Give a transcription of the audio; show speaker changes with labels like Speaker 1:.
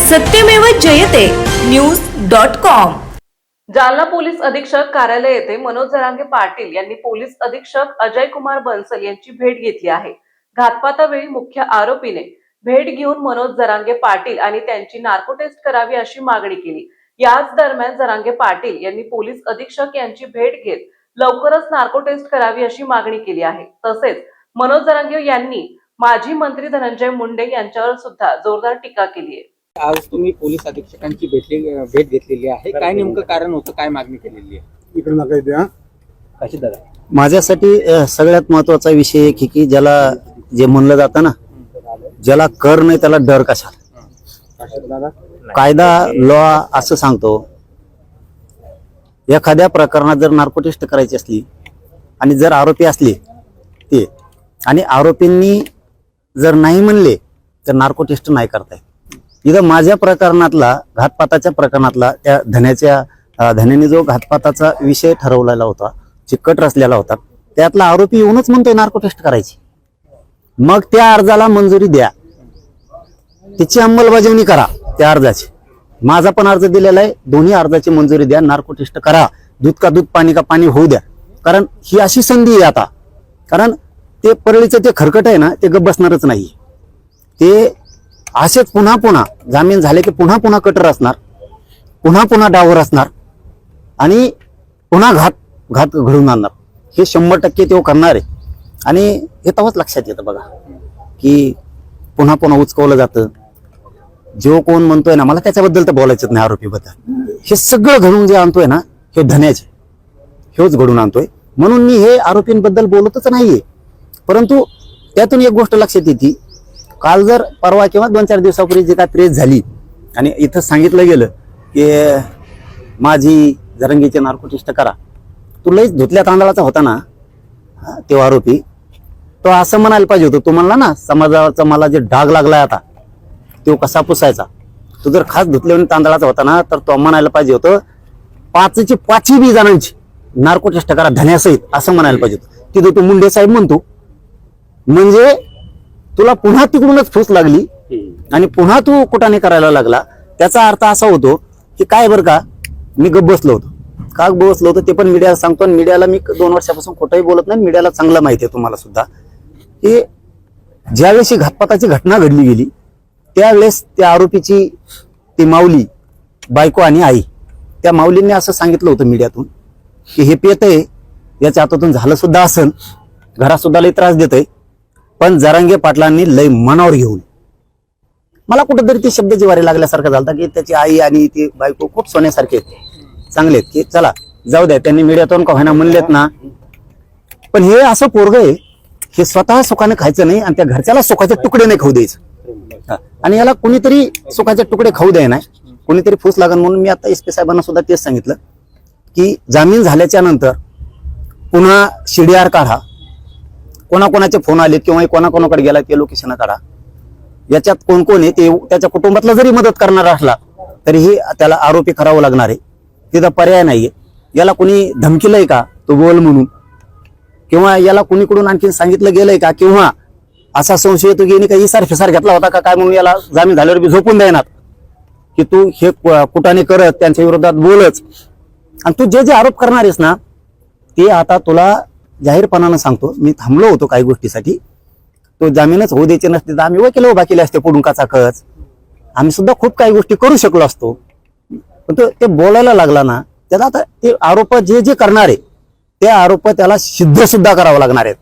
Speaker 1: सत्यमेव जयते न्यूज.com।
Speaker 2: Jalna police अधीक्षक कार्यालय येथे मनोज जरांगे पाटील यांनी पोलीस अधीक्षक अजय कुमार बन्सल यांची भेट घेतली आहे। घातपातावेळी मुख्य आरोपीने भेट घेऊन मनोज जरांगे पाटील आणि त्यांची नार्को टेस्ट करावी अशी मागणी केली। याच दरम्यान जरांगे पाटील यांनी पोलीस अधीक्षक यांची भेट घेत लवकरच नार्को टेस्ट करावी अशी मागणी केली आहे। तसेच मनोज जरांगे यांनी माजी मंत्री धनंजय मुंडे यांच्यावर सुद्धा जोरदार टीका केली आहे।
Speaker 3: आज तुम्ही पोलीस अधीक्षकांची भेट घेतलेली आहे, काय नेमकं कारण होतं, काय मागणी केलेली आहे?
Speaker 4: इकडे नका द्या
Speaker 3: कशी दादा?
Speaker 5: माझ्यासाठी सगळ्यात महत्वाचा विषय एक की ज्याला जे म्हणलं जातं ना, ज्याला कर नाही त्याला डर कशाला। कायदा लॉ असं सांगतो, एखाद्या प्रकरणात जर नार्को टेस्ट करायची असली आणि जर आरोपी असले ते आणि आरोपींनी जर नाही म्हणले तर नार्को टेस्ट नाही करता येत। इथं माझ्या प्रकरणातला, घातपाताच्या प्रकरणातला, त्या धन्याने जो घातपाताचा विषय ठरवलेला होता, चिकट रचलेला होता, त्यातला आरोपी येऊनच म्हणतोय नार्को टेस्ट करायची। मग त्या अर्जाला मंजुरी द्या, त्याची अंमलबजावणी करा त्या अर्जाची। माझा पण अर्ज दिलेला आहे, दोन्ही अर्जाची मंजुरी द्या, नार्को टेस्ट करा, दूध का दूध पाणी का पाणी होऊ द्या। कारण ही अशी संधी आहे आता, कारण ते परळीचं ते खरकट आहे ना, ते गप्प बसणारच नाही। ते असेच पुन्हा पुन्हा जामीन झाले की पुन्हा पुन्हा कटर असणार, पुन्हा पुन्हा डावर असणार आणि पुन्हा घात घडून आणणार। हे 100% ते करणार आहे। आणि हे तेव्हाच लक्षात येतं बघा की पुन्हा पुन्हा उचकवलं जातं। जो कोण म्हणतोय ना, मला त्याच्याबद्दल तर बोलायचंच नाही, आरोपीबद्दल हे सगळं घडून जे आणतोय ना, हे धन्याचे हेच घडून आणतोय। म्हणून मी हे आरोपींबद्दल बोलतच नाहीये। परंतु त्यातून एक गोष्ट लक्षात येते, काल जर परवा किंवा 2-4 दिवसापूर्वी जे काय प्रेस झाली आणि इथं सांगितलं गेलं की माझी जरंगीचे नार्को टेस्ट करा, तू लईच धुतल्या तांदळाचा होता ना तो आरोपी, तो असं म्हणायला पाहिजे होतं, तू म्हणला ना समाजाचा मला जे डाग लागलाय आता तो कसा पुसायचा, तू जर खास धुतल्या तांदळाचा होता ना, तर तो म्हणायला पाहिजे होतं 5ची 5 बी जणांची नार्को टेस्ट करा धन्यासहित, असं म्हणायला पाहिजे होतं। तिथं तू मुंडे साहेब म्हणतो, म्हणजे तुला पुन्हा तिकडूनच फूस लागली आणि पुन्हा तू कुटाने करायला लागला। त्याचा अर्थ असा होतो की काय बरं का, मी गप्प बसलो होतो, का बसलो होतो ते पण मीडियाला सांगतो। आणि मीडियाला मी 2 वर्षापासून कुठेही बोलत नाही, मीडियाला चांगलं माहिती आहे तुम्हाला सुद्धा, की ज्यावेळेस घातपाताची घटना घडली गेली त्यावेळेस त्या आरोपीची ती माऊली, बायको आणि आई, त्या माऊलींनी असं सांगितलं होतं मीडियातून की हे पेतय, याच्या हातातून झालं सुद्धा असेल, घरात सुद्धा लई त्रास देतय, पण जरांगे पाटलांनी लय मनावर घेऊन, मला कुठेतरी ते शब्द जिवारी लागल्यासारखं झालं की त्याची आई आणि ती बायको खूप सोन्यासारखे आहेत, चांगले आहेत, की चला जाऊ द्या, त्यांनी मीडियातून का होईना म्हणलेत ना। पण हे असं पोरग आहे, हे स्वतः सुखाने खायचं नाही आणि त्या घरच्याला सुखाचे तुकडे नाही खाऊ द्यायचं, आणि याला कुणीतरी सुखाचे तुकडे खाऊ द्याय नाही, कुणीतरी फूस लागन। म्हणून मी आता SP साहेबांना सुद्धा तेच सांगितलं की जामीन झाल्याच्या नंतर पुन्हा CDR काढा, कोणाकोणाचे फोन आले किंवा कोणाकोणाकडे गेला ते लोकेशन काढा, याच्यात कोण कोण आहे ते त्याच्या कुटुंबातला जरी मदत करणार असला तरीही त्याला आरोपी करावं लागणार आहे, तिथं पर्याय नाहीये। याला कोणी धमकीलंय का तो बोल म्हणून, किंवा याला कुणीकडून आणखी सांगितलं गेलंय का, किंवा असा संशय येतो की काही फिसार घेतला होता का काय, म्हणून याला जामीन झाल्यावर बी झोपून देणार की तू हे कुटाने करत त्यांच्या विरोधात बोलच। आणि तू जे जे आरोप करणार आहेस ना, ते आता तुला जाहीरपणानं सांगतो, मी थांबलो होतो काही गोष्टीसाठी, तो जामीनच होऊ द्यायचे नसते तर आम्ही वकील उभा केले असते पुढून काचाकच, आम्ही सुद्धा खूप काही गोष्टी करू शकलो असतो। पण तो ते बोलायला लागला ना, त्याला आता ते आरोप जे जे करणार आहे ते आरोप त्याला सिद्ध सुद्धा करावं लागणार आहेत।